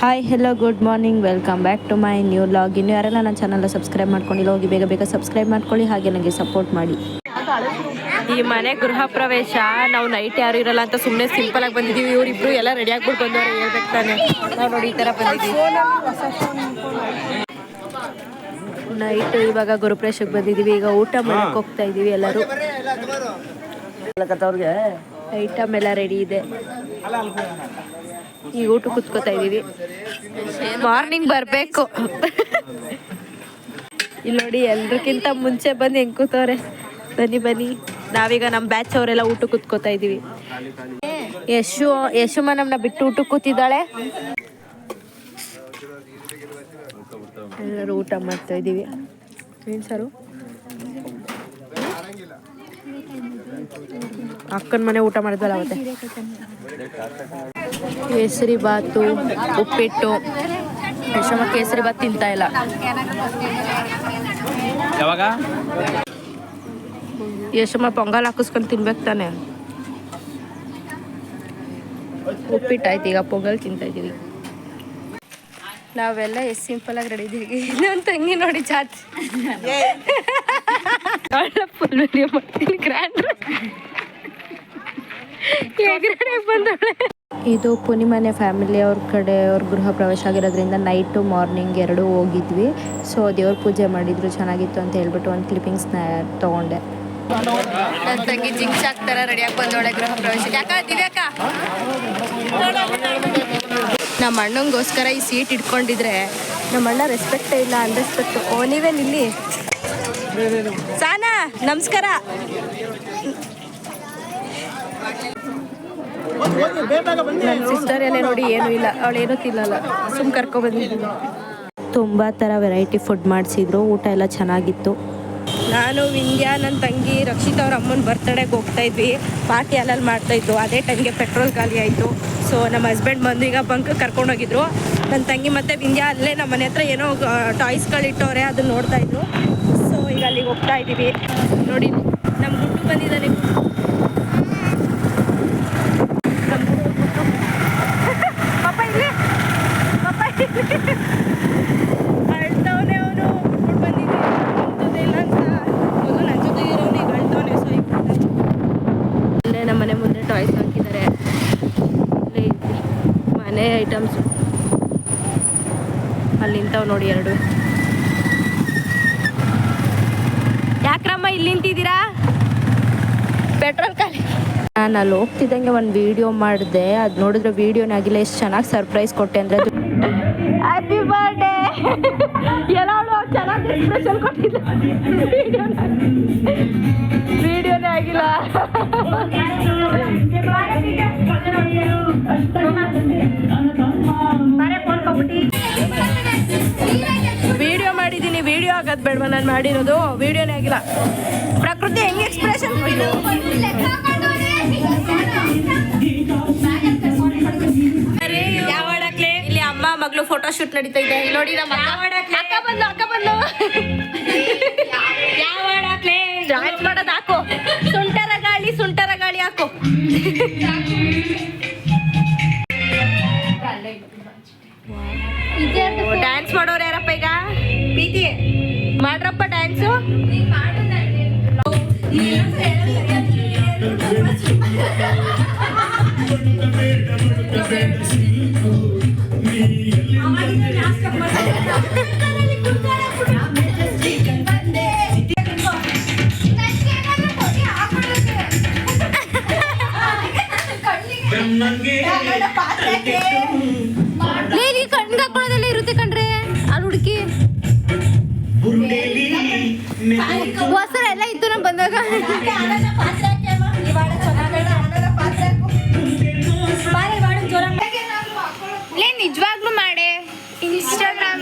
Hi hello good morning welcome back to my new vlog. ಇನ್ನು ಯಾರೆಲ್ಲ ನನ್ನ ಚಾನಲ್ನ ಸಬ್ಸ್ಕ್ರೈಬ್ ಮಾಡ್ಕೊಂಡಿಲ್ಲ ಹೋಗಿ ಬೇಗ ಬೇಗ ಸಬ್ಸ್ಕ್ರೈಬ್ ಮಾಡ್ಕೊಳ್ಳಿ, ಹಾಗೆ ನನಗೆ ಸಪೋರ್ಟ್ ಮಾಡಿ. ಈ ಮನೆ ಗೃಹ ಪ್ರವೇಶ ನಾವು ನೈಟ್ ಯಾರು ಇರಲ್ಲ ಅಂತ ಸುಮ್ಮನೆ ಸಿಂಪಲ್ ಆಗಿ ಬಂದಿದ್ದೀವಿ. ಇವರಿಬ್ರು ಎಲ್ಲ ರೆಡಿ ಆಗ್ಬಿಟ್ಟು ಬಂದವರು ಹೇಳ್ಬೇಕು ತಾನೆ. ನಾವು ನೋಡಿ ಈ ಥರ ಬಂದಿದ್ದೀವಿ. ನೈಟ್ ಇವಾಗ ಗುರುಪ್ರವೇಶಕ್ಕೆ ಬಂದಿದ್ದೀವಿ. ಈಗ ಊಟ ಮಾಡಕ್ಕೆ ಹೋಗ್ತಾ ಇದ್ದೀವಿ. ಎಲ್ಲರೂ ಐಟಮ್ ಎಲ್ಲ ರೆಡಿ ಇದೆ. ಈಗ ಊಟ ಕುತ್ಕೋತಾ ಇದ್ದೀವಿ. ಮಾರ್ನಿಂಗ್ ಬರಬೇಕು. ಇಲ್ಲಿ ನೋಡಿ ಎಲ್ರಿಗಿಂತ ಮುಂಚೆ ಬಂದು ಹೆಂಗೆ ಕೂತವ್ರೆ. ಬನ್ನಿ ಬನ್ನಿ. ನಾವೀಗ ನಮ್ಮ ಬ್ಯಾಚ್ ಅವರೆಲ್ಲ ಊಟ ಕುತ್ಕೋತಾ ಇದ್ದೀವಿ. ಯಶುಮ ನಮ್ಮನ್ನ ಬಿಟ್ಟು ಊಟ ಕೂತಿದ್ದಾಳೆ. ಎಲ್ಲರೂ ಊಟ ಮಾಡ್ತಾ ಇದ್ದೀವಿ. ಏನು ಸಾರು? ಅಕ್ಕನ ಮನೆ ಊಟ ಮಾಡಿದ್ವಲ್ಲ ಅವತ್ತೆ. ಕೇಸರಿ ಬಾತು, ಉಪ್ಪಿಟ್ಟು. ಯಶಮ್ಮ ಕೇಸರಿ ಬಾತ್ ತಿಂತಾ ಇಲ್ಲ. ಯಾವಾಗ ಯಶಮ್ಮ ಪೊಂಗಲ್ ಹಾಕಿಸ್ಕೊಂಡು ತಿನ್ಬೇಕು ತಾನೆ. ಉಪ್ಪಿಟ್ಟಾಯ್ತು, ಈಗ ಪೊಂಗಲ್ ತಿಂತಾ ಇದ್ದೀವಿ. ನಾವೆಲ್ಲ ಎಷ್ಟು ಸಿಂಪಲ್ ಆಗಿ ರೆಡಿ ಇದ್ದೀವಿ. ನನ್ನ ತಂಗಿ ನೋಡಿ ಚಾಚಿ ಫುಲ್ ವಿಡಿಯೋ ಮಾಡ್ತೀನಿ. ಗ್ರ್ಯಾಂಡ್ ಬಂದವಳೆ. ಇದು ಪೂರ್ಣಿಮನೆ ಫ್ಯಾಮಿಲಿ ಅವ್ರ ಕಡೆ ಅವ್ರ ಗೃಹ ಪ್ರವೇಶ ಆಗಿರೋದ್ರಿಂದ ನೈಟು ಮಾರ್ನಿಂಗ್ ಎರಡೂ ಹೋಗಿದ್ವಿ. ಸೊ ದೇವ್ರ ಪೂಜೆ ಮಾಡಿದ್ರು, ಚೆನ್ನಾಗಿತ್ತು ಅಂತ ಹೇಳ್ಬಿಟ್ಟು ಒಂದು ಕ್ಲಿಪ್ಪಿಂಗ್ಸ್ನ ತೊಗೊಂಡೆ. ನನ್ನ ತಂಗಿ ಜಿಂಕ್ ಥರ ರೆಡಿಯಾಗಿ ಬಂದವಳೆ ಗೃಹ ಪ್ರವೇಶಕ್ಕೆ. ಯಾಕ ದಿವ್ಯಾಕ ನಮ್ಮ ಅಣ್ಣಂಗೋಸ್ಕರ ಈ ಸೀಟ್ ಇಟ್ಕೊಂಡಿದ್ರೆ ನಮ್ಮ ಅಣ್ಣ ರೆಸ್ಪೆಕ್ಟೇ ಇಲ್ಲ, ಅನ್ರೆಸ್ಪೆಕ್ಟ್. ಓ ನೀವೇ ನಿಲ್ಲಿ. ಸಾನಾ ನಮಸ್ಕಾರ. ನನ್ನ ಸಿಸ್ಟರ್ ಎಲ್ಲ ನೋಡಿ ಏನೂ ಇಲ್ಲ, ಅವಳೇನೂ ತಿನ್ನಲ್ಲ, ಸುಮ್ಮನೆ ಕರ್ಕೊಬಂದಿದ್ದೀನಿ. ತುಂಬ ಥರ ವೆರೈಟಿ ಫುಡ್ ಮಾಡಿಸಿದ್ರು. ಊಟ ಎಲ್ಲ ಚೆನ್ನಾಗಿತ್ತು. ನಾನು ವಿಂಧ್ಯ, ನನ್ನ ತಂಗಿ ರಕ್ಷಿತಾ ಅವ್ರ ಅಮ್ಮನ ಬರ್ತಡೇಗೆ ಹೋಗ್ತಾ ಇದ್ವಿ. ಪಾರ್ಟಿ ಅಲ್ಲಲ್ಲಿ ಮಾಡ್ತಾಯಿದ್ರು. ಅದೇ ಟೈಮ್ಗೆ ಪೆಟ್ರೋಲ್ ಖಾಲಿ ಆಯಿತು. ಸೊ ನಮ್ಮ ಹಸ್ಬೆಂಡ್ ಬಂದು ಈಗ ಬಂಕ್ ಕರ್ಕೊಂಡೋಗಿದ್ರು. ನನ್ನ ತಂಗಿ ಮತ್ತು ವಿಂಧ್ಯ ಅಲ್ಲೇ ನಮ್ಮ ಮನೆ ಹತ್ರ ಏನೋ ಟಾಯ್ಸ್ಗಳಿಟ್ಟವ್ರೆ, ಅದನ್ನ ನೋಡ್ತಾಯಿದ್ರು. ಸೊ ಈಗ ಅಲ್ಲಿಗೆ ಹೋಗ್ತಾ ಇದ್ದೀವಿ. ನೋಡಿ ನಮ್ಮ ಗುಟ್ಟು ಬಂದಿದ್ದಾನೆ. ಅಳ್ತವನೆ ಅವನು. ಬಂದಿದ್ದೆ ಇಲ್ಲ ಅಂತ ಮೊದಲು ನನ್ನ ಜೊತೆ ಇರೋನಿಗೆ ಅಳ್ತವನೆ. ಸೊ ಇಲ್ಲೇ ನಮ್ಮ ಮನೆ ಮುಂದೆ ಟಾಯ್ಸ್ ಹಾಕಿದ್ದಾರೆ. ಇಲ್ಲೇ ಮನೆ ಐಟಮ್ಸು ಅಲ್ಲಿ ನಿಂತವ್ ನೋಡಿ ಎರಡು. ಯಾಕ್ರಮ್ಮ ಇಲ್ಲಿ ನಿಂತಿದ್ದೀರಾ? ಪೆಟ್ರೋಲ್ ಖಾಲಿ. ನಾನು ಅಲ್ಲಿ ಹೋಗ್ತಿದ್ದಂಗೆ ಒಂದು ವಿಡಿಯೋ ಮಾಡಿದೆ. ಅದು ನೋಡಿದ್ರೆ ವಿಡಿಯೋನೇ ಆಗಿಲ್ಲ. ಎಷ್ಟು ಚೆನ್ನಾಗಿ ಸರ್ಪ್ರೈಸ್ ಕೊಟ್ಟೆ ಅಂದರೆ ಅದು ಹ್ಯಾಪಿ ಬರ್ಡೇ ಎಲ್ಲ ಚೆನ್ನಾಗಿ ಎಕ್ಸ್ಪ್ರೆಷನ್ ಕೊಟ್ಟಿದ್ದ. ವಿಡಿಯೋನೇ ಆಗಿಲ್ಲ. ವಿಡಿಯೋ ಮಾಡಿದ್ದೀನಿ, ವಿಡಿಯೋ ಆಗೋದು ಬೇಡವಾ? ನಾನು ಮಾಡಿರೋದು ವಿಡಿಯೋನೇ ಆಗಿಲ್ಲ. ಪ್ರಕೃತಿ ಹೆಂಗೆ ಎಕ್ಸ್ಪ್ರೆಷನ್ ಕೊಟ್ಟಿದ್ದು. ಇಲ್ಲಿ ಅಮ್ಮ ಮಗಳು ಫೋಟೋ ಶೂಟ್ ನಡೀತಾ ಇದೆ. ನೋಡಿ ನಮ್ಮ ಅಕ್ಕ ಬಂದು ಡ್ಯಾನ್ಸ್ ಮಾಡೋದು ಹಾಕು. ಸುಂಟರ ಗಾಳಿ ಹಾಕು. ಡ್ಯಾನ್ಸ್ ಮಾಡೋರು ಯಾರಪ್ಪ? ಈಗ ಪ್ರೀತಿ ಮಾಡ್ರಪ್ಪ ಡ್ಯಾನ್ಸು. ಕಣ್ಗೆ ಹಾಕೊಳ್ಳೋದೆಲ್ಲ ಇರುತ್ತೆ ಕಣ್ರೆ. ಅಲ್ಲಿ ಹುಡುಕಿ ಹೊಸರ ಎಲ್ಲ ಇತ್ತು ನಮ್ ಬಂದಾಗ. ನಿಜವಾಗ್ಲೂ ಮಾಡೆ ಇನ್ಸ್ಟಾಗ್ರಾಮ್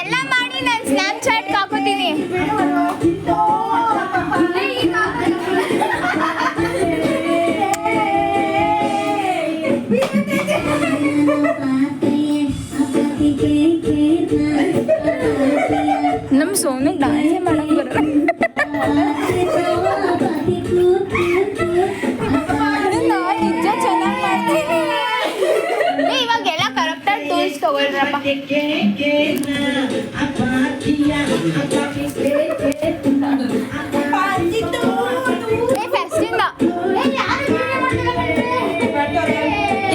ಎಲ್ಲ ಮಾಡಿ ನಾನು ಸ್ನ್ಯಾಪ್ಚಾಟ್ ಹಾಕೋತೀನಿ. ನಮ್ಮ ಸೋನು ಡ್ಯಾನ್ಸೇ ಮಾಡಂಗೆ ಬರಲ್ಲ.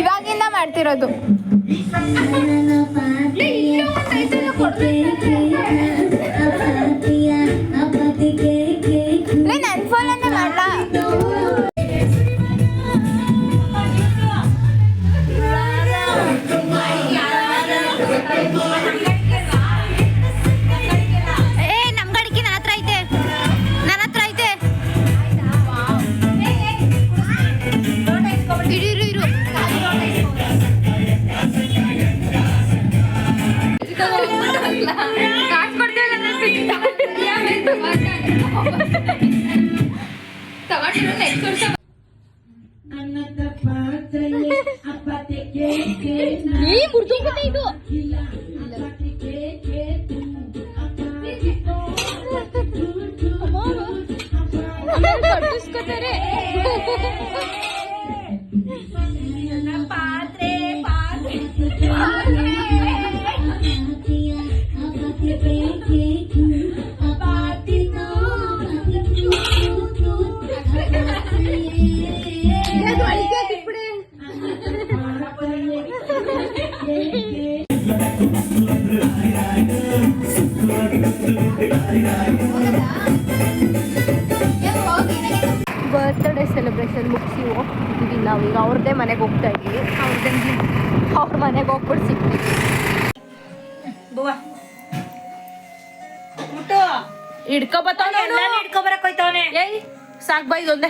ಇವಾಗಿಂದ ಮಾಡ್ತಿರೋದು. ನನ್ ಫೋನ್ ಅನ್ನ ಮಾಡ್ಲಾ? ನಮ್ ಕಡೆಗೆ ನನ್ನ ಹತ್ರ ಐತೆ, ನನ್ನ ಹತ್ರ ಐತೆ. ಇರು ಇರು ಇದು ಕಟ್ಟಿಸ್ಕೊತಾರೆ. ಪಾತ್ರೆ ಬರ್ತ್ಡೇ ಸೆಲೆಬ್ರೇಷನ್ ಮುಗಿಸಿ ಹೋಗ್ತಿದ್ದೀವಿ ನಾವೀಗ. ಅವ್ರದ್ದೇ ಮನೆಗೆ ಹೋಗ್ತಾ ಇದ್ದೀವಿ. ಅವ್ರ ಮನೆಗೆ ಹೋಗ್ಬಿಟ್ಟು ಸಿಗ್ತೀವಿ. ಹಿಡ್ಕೊಬರಕೋಯ್ತವನೆ. ಏಯ್ ಸಾಕ್ ಬಾ, ಇದೊಂದೇ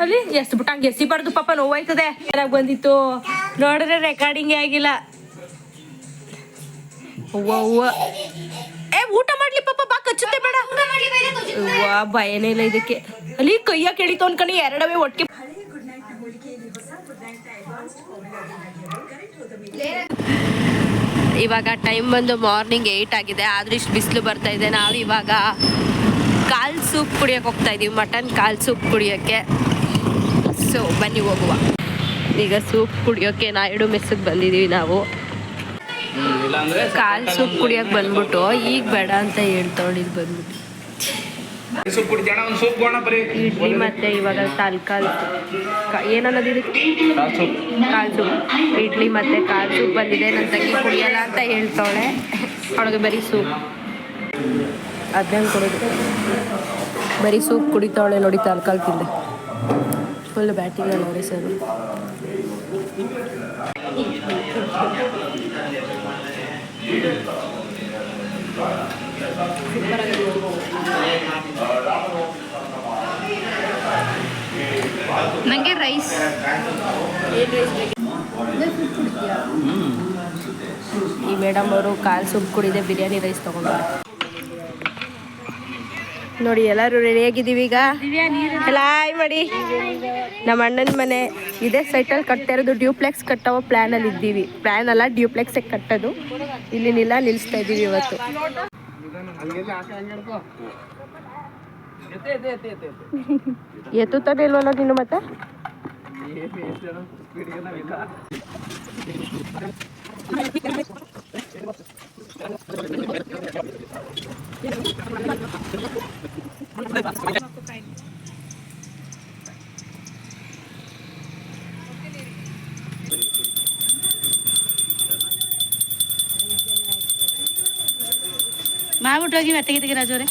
ಅಲ್ಲಿ ಎಷ್ಟು ಬಿಟ್ಟು ಹಂಗೆ ಎಸಿಬಾರ್ದು ಪಾಪ, ನೋವಾಯ್ತದೆ. ಬಂದಿತ್ತು ನೋಡಿದ್ರೆ ರೆಕಾರ್ಡಿಂಗ್ ಆಗಿಲ್ಲ. ಊಟ ಮಾಡ್ಲಿ ಪಾಪ, ಬಾ ಕಚ್ಚುತ್ತೆ ಬೇಡ. ಭಯನೇ ಇಲ್ಲ ಇದಕ್ಕೆ. ಅಲ್ಲಿ ಕೈಯ ಕೆಳಿತು ಅನ್ಕಣಿ, ಎರಡವೇ ಒಟ್ಟಿಗೆ. ಇವಾಗ ಟೈಮ್ ಬಂದು ಮಾರ್ನಿಂಗ್ 8 ಆಗಿದೆ. ಆದ್ರೂ ಇಷ್ಟು ಬಿಸಿಲು ಬರ್ತಾ ಇದೆ. ನಾವು ಇವಾಗ ಕಾಲ್ ಸೂಪ್ ಕುಡಿಯೋಕೆ ಹೋಗ್ತಾ ಇದೀವಿ, ಮಟನ್ ಕಾಲ್ ಸೂಪ್ ಕುಡಿಯೋಕ್ಕೆ. ಸೊ ಬನ್ನಿ ಹೋಗುವ. ಈಗ ಸೂಪ್ ಕುಡಿಯೋಕೆ ನಾಯ್ಡು ಮೆಸ್ಸಿಗೆ ಬಂದಿದ್ದೀವಿ ನಾವು. ಕಾಲ್ ಸೂಪ್ ಕುಡಿಯೋಕೆ ಬಂದ್ಬಿಟ್ಟು ಈಗ ಬೇಡ ಅಂತ ಹೇಳ್ತೋಡಿ ಇಲ್ಲಿ ಬಂದ್ಬಿಟ್ಟು ಇಡ್ಲಿ ಮತ್ತೆ ಇವಾಗ ಕಾಲ್ ಏನನ್ನೋದು ಇದಕ್ಕೆ ಕಾಲ್ ಸೂಪ್, ಇಡ್ಲಿ ಮತ್ತೆ ಕಾಲ್ ಸೂಪ್ ಬಂದಿದೆ. ನನ್ನ ತಂಗಿ ಕುಡಿಯಲ್ಲ ಅಂತ ಹೇಳ್ತಾವಳೆ. ಅವಳಿಗೆ ಬರೀ ಸೂಪ್, ಅದನ್ನ ಕೊಡೋದು. ಬರೀ ಸೂಪ್ ಕುಡಿತಾವಳೆ ನೋಡಿ. ಕಾಲ್ ತಿಂದೆ ಫುಲ್ ಬ್ಯಾಟಿಂಗ್ ನೋಡಿ ಸರ್. ನನಗೆ ರೈಸ್. ಈ ಮೇಡಮ್ ಅವರು ಕಾಲ್ ಸೂಪ್ ಕುಡಿದೆ ಬಿರಿಯಾನಿ ರೈಸ್ ತಗೊಂಡ್ರು. ನೋಡಿ ಎಲ್ಲರೂ ರೆಡಿಯಾಗಿದ್ದೀವಿ. ಈಗ ಎಲ್ಲ ಹಾಯ್ ಮಾಡಿ. ನಮ್ಮ ಅಣ್ಣನ ಮನೆ ಇದೇ ಸೈಟಲ್ಲಿ ಕಟ್ಟಿರೋದು. ಡ್ಯೂಪ್ಲೆಕ್ಸ್ ಕಟ್ಟೋ ಪ್ಲ್ಯಾನಲ್ಲಿ ಇದ್ದೀವಿ. ಪ್ಲ್ಯಾನ್ ಅಲ್ಲ, ಡ್ಯೂಪ್ಲೆಕ್ಸಿಗೆ ಕಟ್ಟೋದು. ಇಲ್ಲಿ ನಿಲ್ಲಿಸ್ತಾ ಇದ್ದೀವಿ ಇವತ್ತು. ಎತ್ತುತ್ತಾನೆ ಇಲ್ವಲ್ಲ ನೀನು ಮತ್ತೆ? ಮಾಡ್ಬಿಟ್ಟು ಹೋಗಿ ಮತ್ತೆ ತೆಗಿ ರಾಜವ್ರೆ.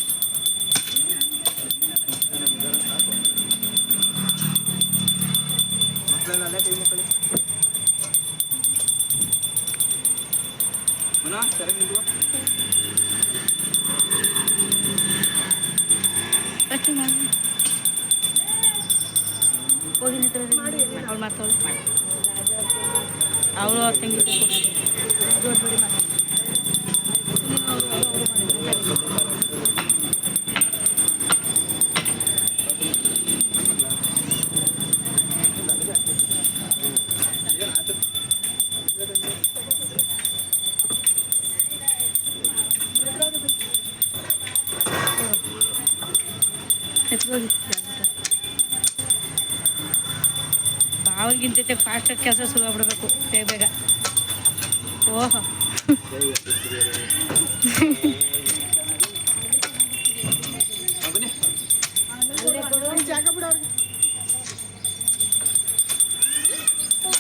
ಅವಳು ತಂಗಿ ಅವ್ರಿಗಿಂತ ಫಾಸ್ಟಾಗಿ ಕೆಲಸ ಶುರು ಆಗ್ಬಿಡ್ಬೇಕು ಬೇಗ ಬೇಗ. ಓಹೋ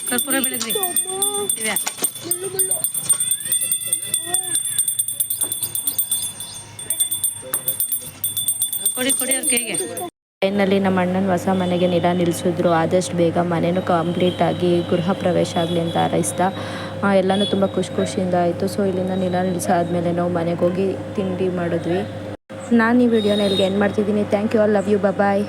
ಕರ್ಪೂರ ಬೆಳೆದ್ರಿ ಇದೆ ಕೊಡಿ ಕೊಡಿ ಅವ್ರ ಕೈಗೆ. ಟ್ರೈನಲ್ಲಿ ನಮ್ಮ ಅಣ್ಣನ ಹೊಸ ಮನೆಗೆ ನಿಲ್ಲಿಸಿದ್ರು. ಆದಷ್ಟು ಬೇಗ ಮನೆಯೂ ಕಂಪ್ಲೀಟಾಗಿ ಗೃಹ ಪ್ರವೇಶ ಆಗಲಿ ಅಂತ ಹಾರೈಸ್ತಾ ಎಲ್ಲನೂ ತುಂಬ ಖುಷಿಯಿಂದ ಆಯಿತು. ಸೊ ಇಲ್ಲಿಂದ ನಿಲ್ಲಿಸಾದ್ಮೇಲೆ ನಾವು ಮನೆಗೆ ಹೋಗಿ ತಿಂಡಿ ಮಾಡಿದ್ವಿ. ನಾನು ಈ ವಿಡಿಯೋನ ಇಲ್ಲಿಗೆ ಎಂಡ್ ಮಾಡ್ತಿದ್ದೀನಿ. Thank you all, love you, bye.